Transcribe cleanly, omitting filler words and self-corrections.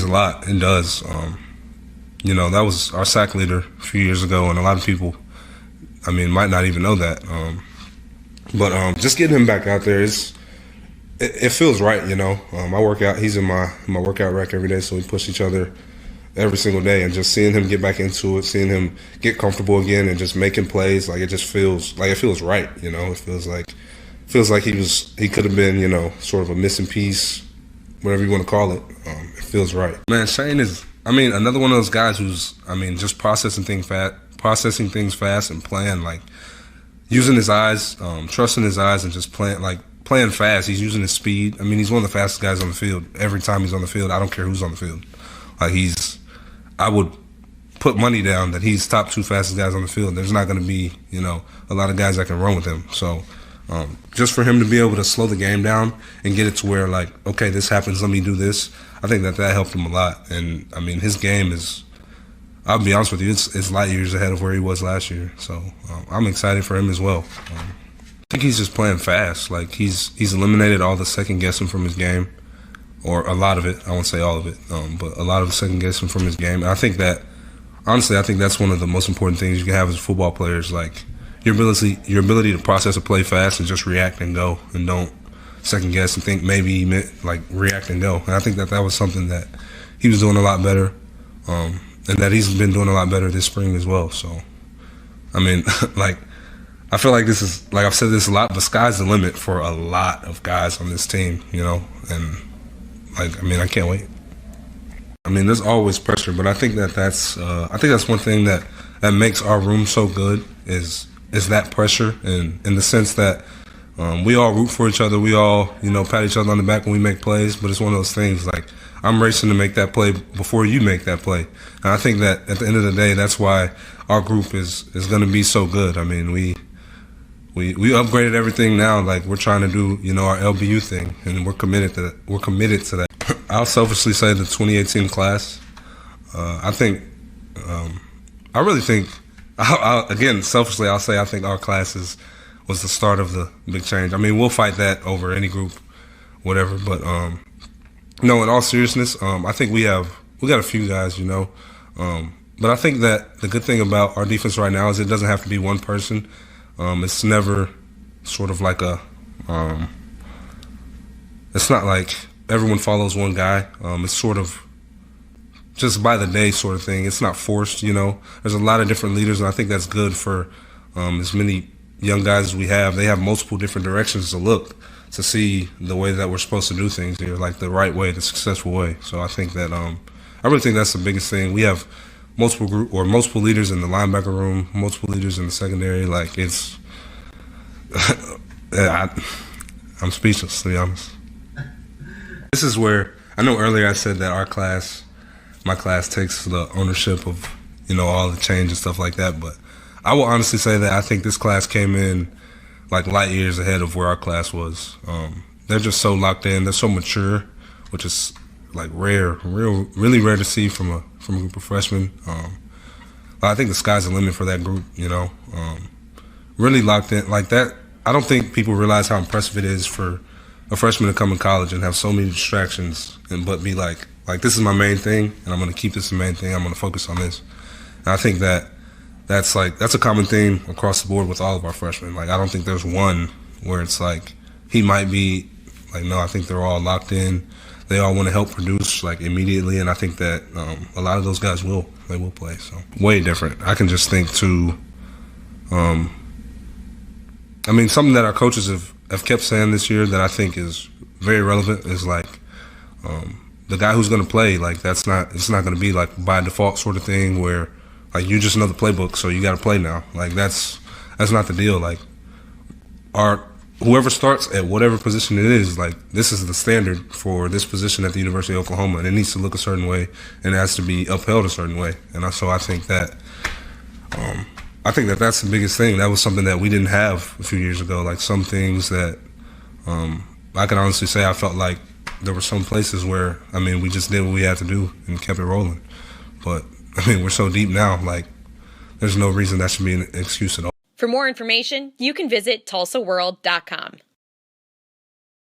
means a lot. It does. You know, that was our sack leader a few years ago, and a lot of people, I mean, might not even know that. But just getting him back out there it feels right, you know. I work out. He's in my workout rec every day, so we push each other every single day. And just seeing him get back into it, seeing him get comfortable again, and just making plays, like it just feels right, you know. It feels like he could have been, you know, sort of a missing piece, whatever you want to call it. It feels right. Man, Shane is, I mean, another one of those guys who's, I mean, just processing things fast and playing, like using his eyes, trusting his eyes, and just playing fast. He's using his speed. I mean, he's one of the fastest guys on the field. Every time he's on the field, I don't care who's on the field. Like I would put money down that he's top 2 fastest guys on the field. There's not going to be, you know, a lot of guys that can run with him. So just for him to be able to slow the game down and get it to where, like, okay, this happens, let me do this, I think that helped him a lot. And, I mean, his game is, I'll be honest with you, it's light years ahead of where he was last year. So I'm excited for him as well. I think he's just playing fast. Like, he's eliminated all the second guessing from his game, or a lot of it. I won't say all of it, but a lot of the second guessing from his game. And I think that, honestly, I think that's one of the most important things you can have as football players. Like, your ability to process a play fast and just react and go, and don't second guess and think maybe he meant, like, react and go. And I think that was something that he was doing a lot better, and that he's been doing a lot better this spring as well. So, I mean, like, I feel like this is, like I've said this a lot, but sky's the limit for a lot of guys on this team, you know, and, like, I mean, I can't wait. I mean, there's always pressure, but I think that's one thing that makes our room so good is that pressure, and in the sense that we all root for each other, we all, you know, pat each other on the back when we make plays, but it's one of those things, like, I'm racing to make that play before you make that play. And I think that at the end of the day, that's why our group is going to be so good. I mean, we upgraded everything now. Like, we're trying to do, you know, our LBU thing, and we're committed to that. I'll selfishly say the 2018 class. I really think, again, selfishly, I'll say I think our class was the start of the big change. I mean, we'll fight that over any group, whatever. But no, in all seriousness, I think we got a few guys, you know. But I think that the good thing about our defense right now is it doesn't have to be one person. It's never sort of like it's not like everyone follows one guy. It's sort of just by the day sort of thing. It's not forced, you know. There's a lot of different leaders, and I think that's good for as many young guys as we have. They have multiple different directions to look to see the way that we're supposed to do things here, like the right way, the successful way. So I think that I really think that's the biggest thing. We have multiple leaders in the linebacker room, multiple leaders in the secondary. Like, it's I'm speechless, to be honest. This is where, I know earlier I said that my class takes the ownership of, you know, all the change and stuff like that, but I will honestly say that I think this class came in like light years ahead of where our class was. They're just so locked in, they're so mature, which is like really rare to see from a group of freshmen. I think the sky's the limit for that group, you know. Really locked in like that. I don't think people realize how impressive it is for a freshman to come in college and have so many distractions, but be like this is my main thing, and I'm going to keep this the main thing. I'm going to focus on this. And I think that's a common theme across the board with all of our freshmen. Like, I don't think there's one where it's like he might be like, no, I think they're all locked in. They all want to help produce like immediately, and I think that a lot of those guys will play. So way different. I can just think too. I mean, something that our coaches have kept saying this year that I think is very relevant is like the guy who's going to play. Like, it's not going to be like by default sort of thing where like you just know the playbook, so you got to play now. Like, that's not the deal. Like, whoever starts at whatever position it is, like, this is the standard for this position at the University of Oklahoma, and it needs to look a certain way, and it has to be upheld a certain way. And so I think that that's the biggest thing. That was something that we didn't have a few years ago. Like, some things that I can honestly say I felt like there were some places where, I mean, we just did what we had to do and kept it rolling. But, I mean, we're so deep now, like, there's no reason that should be an excuse at all. For more information, you can visit TULSAworld.com.